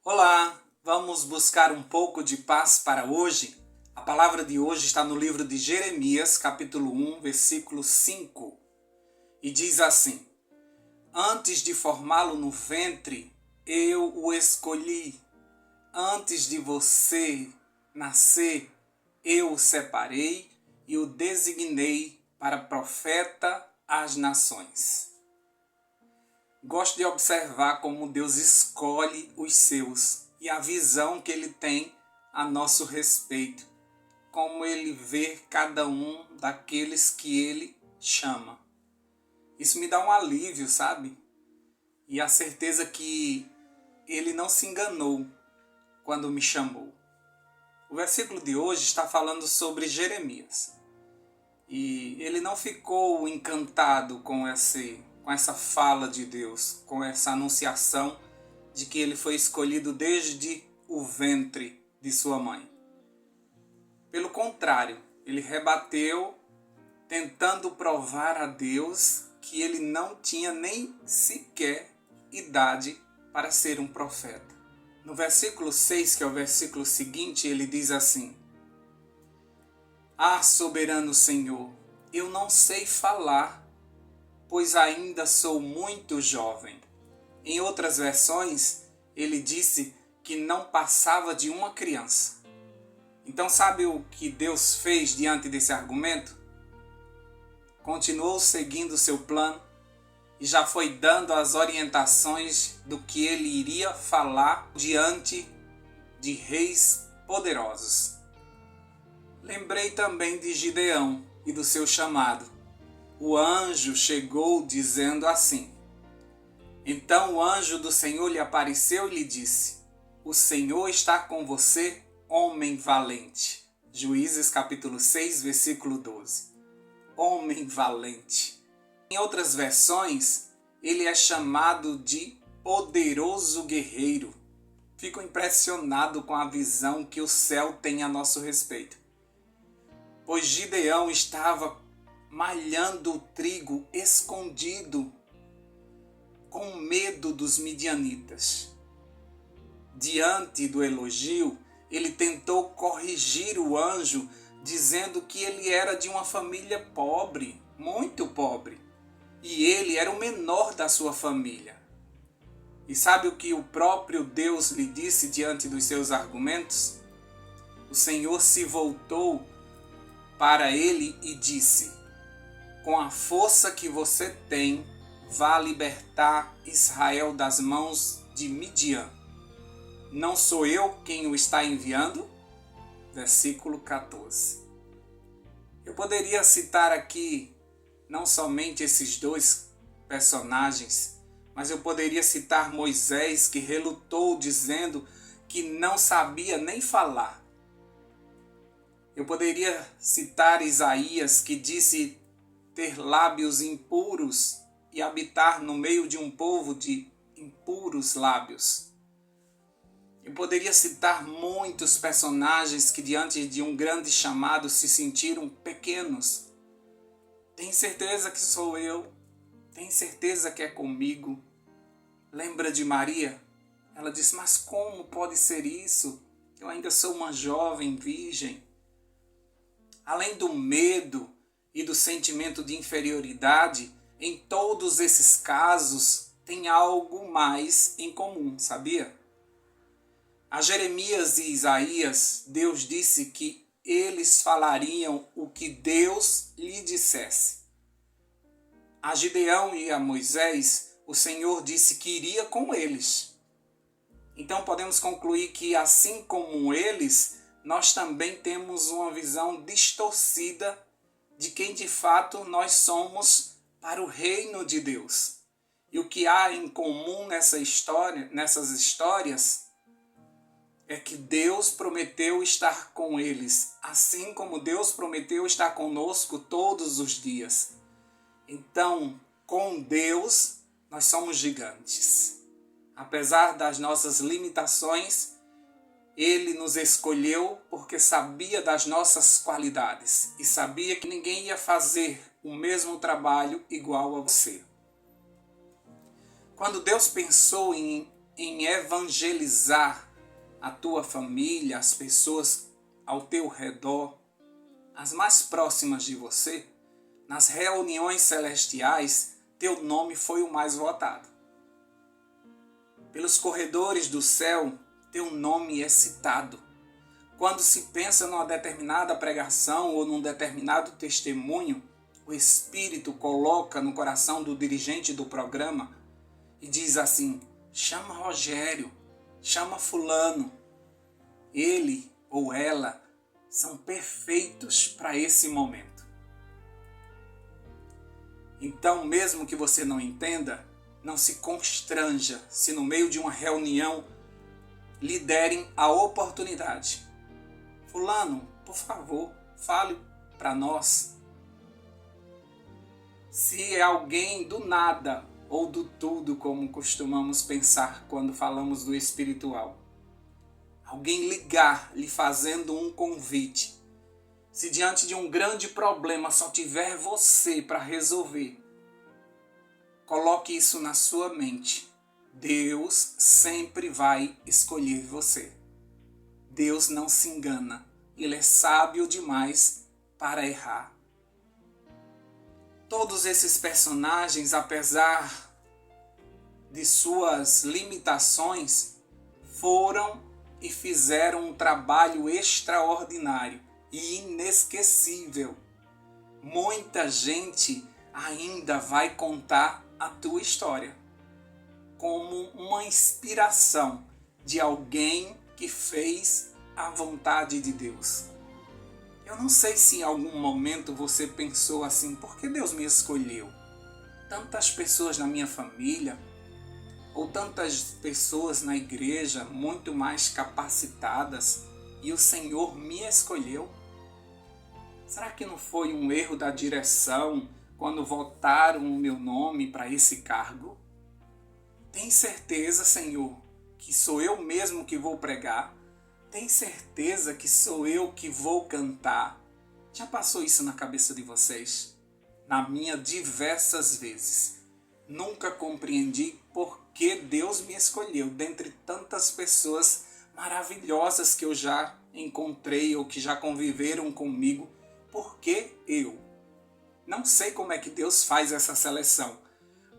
Olá, vamos buscar um pouco de paz para hoje? A palavra de hoje está no livro de Jeremias, capítulo 1, versículo 5. E diz assim: Antes de formá-lo no ventre, eu o escolhi. Antes de você nascer, eu o separei e o designei para profeta às nações. Gosto de observar como Deus escolhe os seus e a visão que Ele tem a nosso respeito, como Ele vê cada um daqueles que Ele chama. Isso me dá um alívio, sabe? E a certeza que Ele não se enganou quando me chamou. O versículo de hoje está falando sobre Jeremias. E ele não ficou encantado com essa fala de Deus, com essa anunciação de que ele foi escolhido desde o ventre de sua mãe. Pelo contrário, ele rebateu, tentando provar a Deus que ele não tinha nem sequer idade para ser um profeta. No versículo 6, que é o versículo seguinte, ele diz assim: Ah, soberano Senhor, eu não sei falar, pois ainda sou muito jovem. Em outras versões, ele disse que não passava de uma criança. Então sabe o que Deus fez diante desse argumento? Continuou seguindo seu plano e já foi dando as orientações do que ele iria falar diante de reis poderosos. Lembrei também de Gideão e do seu chamado. O anjo chegou dizendo assim: Então o anjo do Senhor lhe apareceu e lhe disse: O Senhor está com você, homem valente. Juízes capítulo 6, versículo 12. Homem valente. Em outras versões, ele é chamado de poderoso guerreiro. Fico impressionado com a visão que o céu tem a nosso respeito. Pois Gideão estava malhando o trigo escondido, com medo dos midianitas. Diante do elogio, ele tentou corrigir o anjo, dizendo que ele era de uma família pobre, muito pobre, e ele era o menor da sua família. E sabe o que o próprio Deus lhe disse diante dos seus argumentos? O Senhor se voltou para ele e disse: Com a força que você tem, vá libertar Israel das mãos de Midian. Não sou eu quem o está enviando? Versículo 14. Eu poderia citar aqui não somente esses dois personagens, mas eu poderia citar Moisés, que relutou dizendo que não sabia nem falar. Eu poderia citar Isaías, que disse ter lábios impuros e habitar no meio de um povo de impuros lábios. Eu poderia citar muitos personagens que diante de um grande chamado se sentiram pequenos. Tem certeza que sou eu? Tem certeza que é comigo? Lembra de Maria? Ela disse: Mas como pode ser isso? Eu ainda sou uma jovem virgem. Além do medo e do sentimento de inferioridade, em todos esses casos tem algo mais em comum, sabia? A Jeremias e Isaías, Deus disse que eles falariam o que Deus lhe dissesse. A Gideão e a Moisés, o Senhor disse que iria com eles. Então podemos concluir que, assim como eles, nós também temos uma visão distorcida de quem de fato nós somos para o reino de Deus. E o que há em comum nessas histórias é que Deus prometeu estar com eles, assim como Deus prometeu estar conosco todos os dias. Então, com Deus, nós somos gigantes. Apesar das nossas limitações, Ele nos escolheu porque sabia das nossas qualidades e sabia que ninguém ia fazer o mesmo trabalho igual a você. Quando Deus pensou em em evangelizar a tua família, as pessoas ao teu redor, as mais próximas de você, nas reuniões celestiais, teu nome foi o mais votado. Pelos corredores do céu, teu nome é citado. Quando se pensa numa determinada pregação ou num determinado testemunho, o Espírito coloca no coração do dirigente do programa e diz assim: chama Rogério, chama fulano. Ele ou ela são perfeitos para esse momento. Então, mesmo que você não entenda, não se constranja se no meio de uma reunião lhe derem a oportunidade. Fulano, por favor, fale para nós. Se é alguém do nada ou do tudo, como costumamos pensar quando falamos do espiritual, alguém ligar lhe fazendo um convite, se diante de um grande problema só tiver você para resolver, coloque isso na sua mente. Deus sempre vai escolher você. Deus não se engana. Ele é sábio demais para errar. Todos esses personagens, apesar de suas limitações, foram e fizeram um trabalho extraordinário e inesquecível. Muita gente ainda vai contar a tua história como uma inspiração de alguém que fez a vontade de Deus. Eu não sei se em algum momento você pensou assim: por que Deus me escolheu? Tantas pessoas na minha família, ou tantas pessoas na igreja muito mais capacitadas, e o Senhor me escolheu? Será que não foi um erro da direção quando votaram o meu nome para esse cargo? Tem certeza, Senhor, que sou eu mesmo que vou pregar? Tem certeza que sou eu que vou cantar? Já passou isso na cabeça de vocês? Na minha, diversas vezes. Nunca compreendi por que Deus me escolheu dentre tantas pessoas maravilhosas que eu já encontrei ou que já conviveram comigo. Por que eu? Não sei como é que Deus faz essa seleção,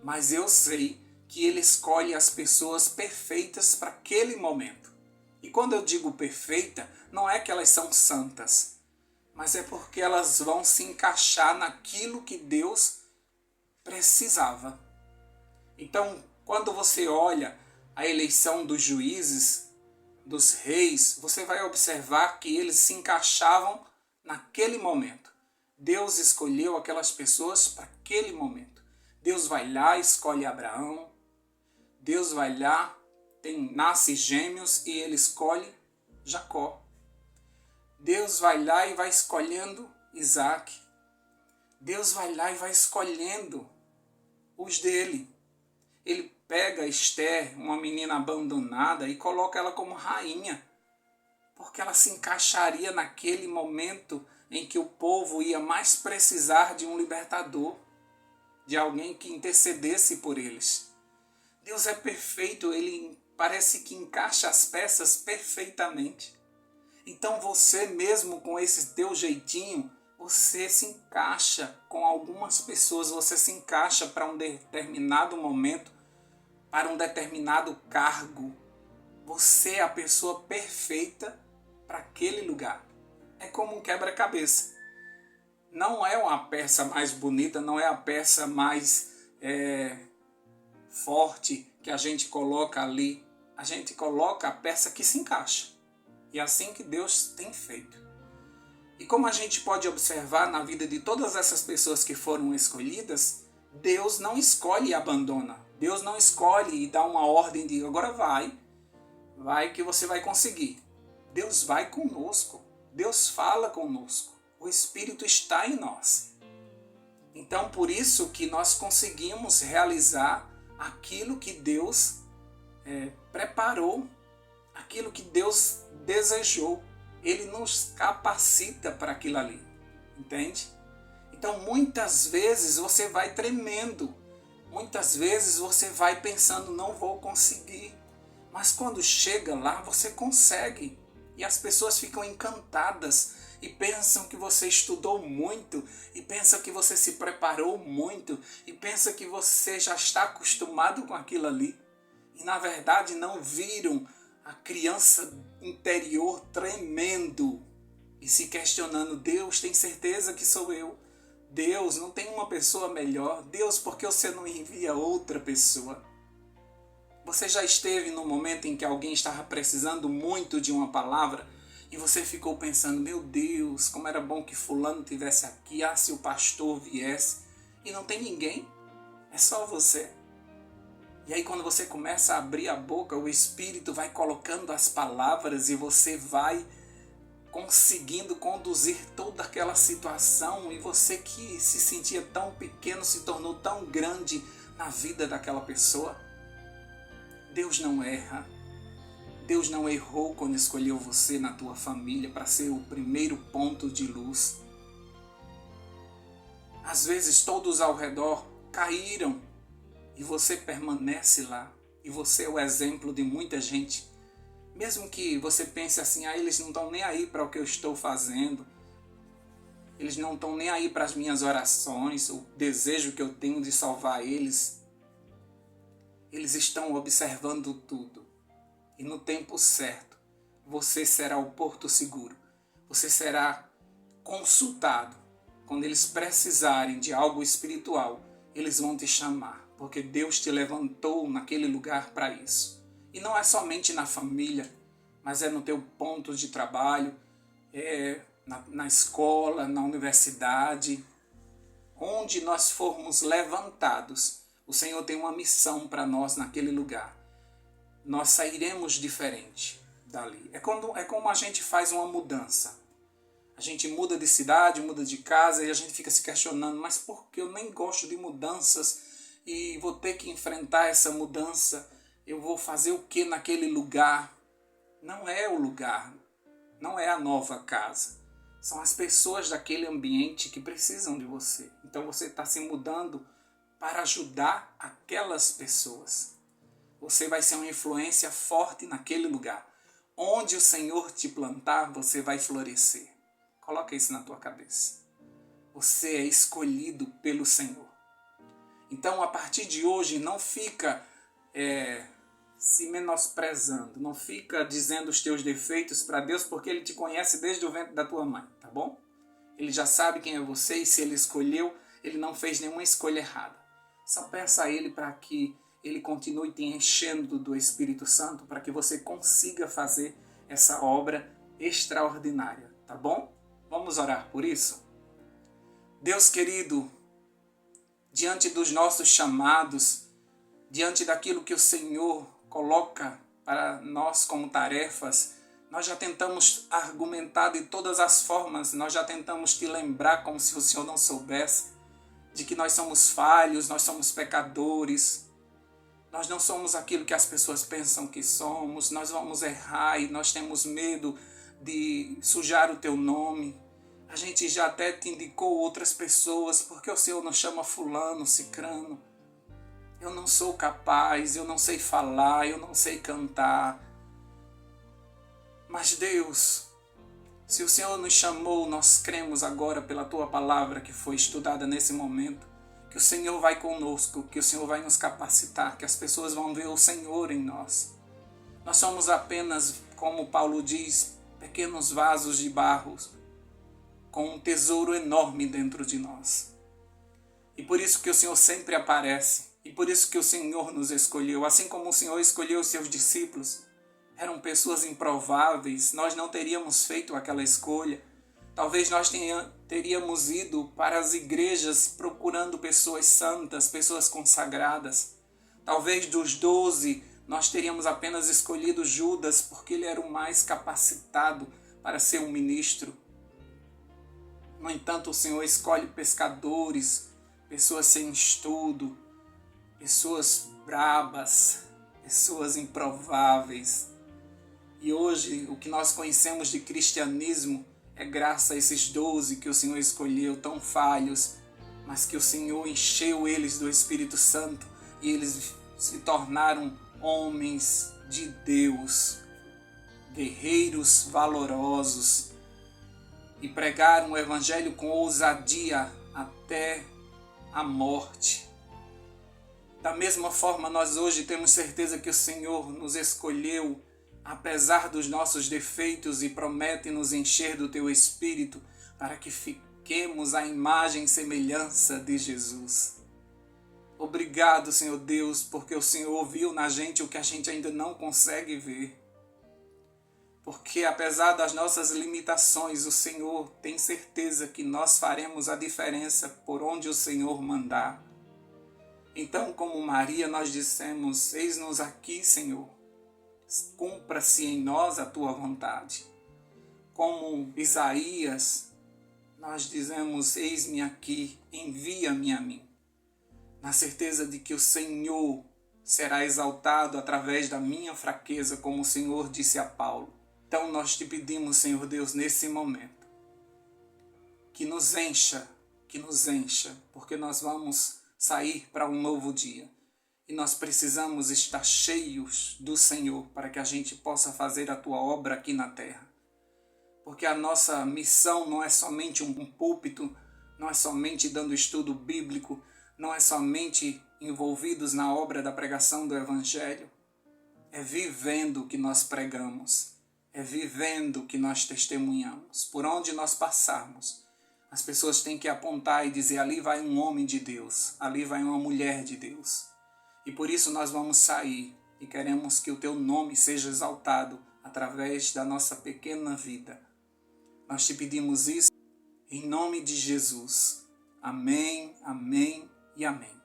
mas eu sei que Ele escolhe as pessoas perfeitas para aquele momento. E quando eu digo perfeita, não é que elas são santas, mas é porque elas vão se encaixar naquilo que Deus precisava. Então, quando você olha a eleição dos juízes, dos reis, você vai observar que eles se encaixavam naquele momento. Deus escolheu aquelas pessoas para aquele momento. Deus vai lá, escolhe Abraão. Deus vai lá, nasce gêmeos e ele escolhe Jacó. Deus vai lá e vai escolhendo Isaac. Deus vai lá e vai escolhendo os dele. Ele pega Esther, uma menina abandonada, e coloca ela como rainha, porque ela se encaixaria naquele momento em que o povo ia mais precisar de um libertador, de alguém que intercedesse por eles. Deus é perfeito, Ele parece que encaixa as peças perfeitamente. Então você mesmo com esse teu jeitinho, você se encaixa com algumas pessoas, você se encaixa para um determinado momento, para um determinado cargo. Você é a pessoa perfeita para aquele lugar. É como um quebra-cabeça. Não é uma peça mais bonita, não é a peça mais forte que a gente coloca ali. A gente coloca a peça que se encaixa. E é assim que Deus tem feito. E como a gente pode observar na vida de todas essas pessoas que foram escolhidas, Deus não escolhe e abandona. Deus não escolhe e dá uma ordem de agora vai que você vai conseguir. Deus vai conosco. Deus fala conosco. O Espírito está em nós. Então, por isso que nós conseguimos realizar aquilo que Deus preparou, aquilo que Deus desejou. Ele nos capacita para aquilo ali. Entende? Então, muitas vezes você vai tremendo. Muitas vezes você vai pensando, não vou conseguir. Mas quando chega lá, você consegue. E as pessoas ficam encantadas e pensam que você estudou muito, e pensam que você se preparou muito, e pensam que você já está acostumado com aquilo ali. E na verdade não viram a criança interior tremendo e se questionando: Deus, tem certeza que sou eu? Deus, não tem uma pessoa melhor? Deus, por que você não envia outra pessoa? Você já esteve no momento em que alguém estava precisando muito de uma palavra e você ficou pensando: meu Deus, como era bom que fulano tivesse aqui, se o pastor viesse, e não tem ninguém, é só você. E aí quando você começa a abrir a boca, o Espírito vai colocando as palavras e você vai conseguindo conduzir toda aquela situação, e você que se sentia tão pequeno se tornou tão grande na vida daquela pessoa. Deus não erra. Deus não errou quando escolheu você na tua família para ser o primeiro ponto de luz. Às vezes todos ao redor caíram e você permanece lá. E você é o exemplo de muita gente. Mesmo que você pense assim: eles não estão nem aí para o que eu estou fazendo. Eles não estão nem aí para as minhas orações, o desejo que eu tenho de salvar eles. Eles estão observando tudo. E no tempo certo, você será o porto seguro. Você será consultado. Quando eles precisarem de algo espiritual, eles vão te chamar. Porque Deus te levantou naquele lugar para isso. E não é somente na família, mas é no teu ponto de trabalho, na escola, na universidade. Onde nós formos levantados, o Senhor tem uma missão para nós naquele lugar. Nós sairemos diferente dali. É como a gente faz uma mudança. A gente muda de cidade, muda de casa e a gente fica se questionando: mas por que eu nem gosto de mudanças e vou ter que enfrentar essa mudança? Eu vou fazer o que naquele lugar? Não é o lugar, não é a nova casa. São as pessoas daquele ambiente que precisam de você. Então você está se mudando para ajudar aquelas pessoas. Você vai ser uma influência forte naquele lugar. Onde o Senhor te plantar, você vai florescer. Coloca isso na tua cabeça. Você é escolhido pelo Senhor. Então, a partir de hoje, não fica se menosprezando. Não fica dizendo os teus defeitos para Deus, porque Ele te conhece desde o ventre da tua mãe, tá bom? Ele já sabe quem é você, e se Ele escolheu, Ele não fez nenhuma escolha errada. Só peça a Ele para que Ele continue te enchendo do Espírito Santo, para que você consiga fazer essa obra extraordinária, tá bom? Vamos orar por isso? Deus querido, diante dos nossos chamados, diante daquilo que o Senhor coloca para nós como tarefas, nós já tentamos argumentar de todas as formas, nós já tentamos te lembrar como se o Senhor não soubesse, de que nós somos falhos, nós somos pecadores, nós não somos aquilo que as pessoas pensam que somos, nós vamos errar e nós temos medo de sujar o teu nome. A gente já até te indicou outras pessoas, porque o Senhor não chama fulano, cicrano. Eu não sou capaz, eu não sei falar, eu não sei cantar. Mas Deus, se o Senhor nos chamou, nós cremos agora pela Tua palavra que foi estudada nesse momento, que o Senhor vai conosco, que o Senhor vai nos capacitar, que as pessoas vão ver o Senhor em nós. Nós somos apenas, como Paulo diz, pequenos vasos de barro, com um tesouro enorme dentro de nós. E por isso que o Senhor sempre aparece, e por isso que o Senhor nos escolheu, assim como o Senhor escolheu os seus discípulos. Eram pessoas improváveis, nós não teríamos feito aquela escolha. Talvez nós teríamos ido para as igrejas procurando pessoas santas, pessoas consagradas. Talvez dos 12, nós teríamos apenas escolhido Judas, porque ele era o mais capacitado para ser um ministro. No entanto, o Senhor escolhe pescadores, pessoas sem estudo, pessoas brabas, pessoas improváveis. E hoje, o que nós conhecemos de cristianismo é graças a esses 12 que o Senhor escolheu, tão falhos, mas que o Senhor encheu eles do Espírito Santo e eles se tornaram homens, de Deus, guerreiros valorosos, e pregaram o Evangelho com ousadia até a morte. Da mesma forma, nós hoje temos certeza que o Senhor nos escolheu, apesar dos nossos defeitos, e promete nos encher do Teu Espírito para que fiquemos à imagem e semelhança de Jesus. Obrigado, Senhor Deus, porque o Senhor viu na gente o que a gente ainda não consegue ver. Porque apesar das nossas limitações, o Senhor tem certeza que nós faremos a diferença por onde o Senhor mandar. Então, como Maria, nós dissemos: eis-nos aqui, Senhor, cumpra-se em nós a Tua vontade. Como Isaías, nós dizemos: eis-me aqui, envia-me a mim. Na certeza de que o Senhor será exaltado através da minha fraqueza, como o Senhor disse a Paulo. Então nós te pedimos, Senhor Deus, nesse momento, que nos encha, porque nós vamos sair para um novo dia. E nós precisamos estar cheios do Senhor para que a gente possa fazer a Tua obra aqui na terra. Porque a nossa missão não é somente um púlpito, não é somente dando estudo bíblico, não é somente envolvidos na obra da pregação do Evangelho. É vivendo o que nós pregamos, é vivendo o que nós testemunhamos. Por onde nós passarmos, as pessoas têm que apontar e dizer: ali vai um homem de Deus, ali vai uma mulher de Deus. E por isso nós vamos sair e queremos que o Teu nome seja exaltado através da nossa pequena vida. Nós te pedimos isso em nome de Jesus. Amém, amém e amém.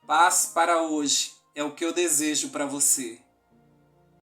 Paz para hoje é o que eu desejo para você.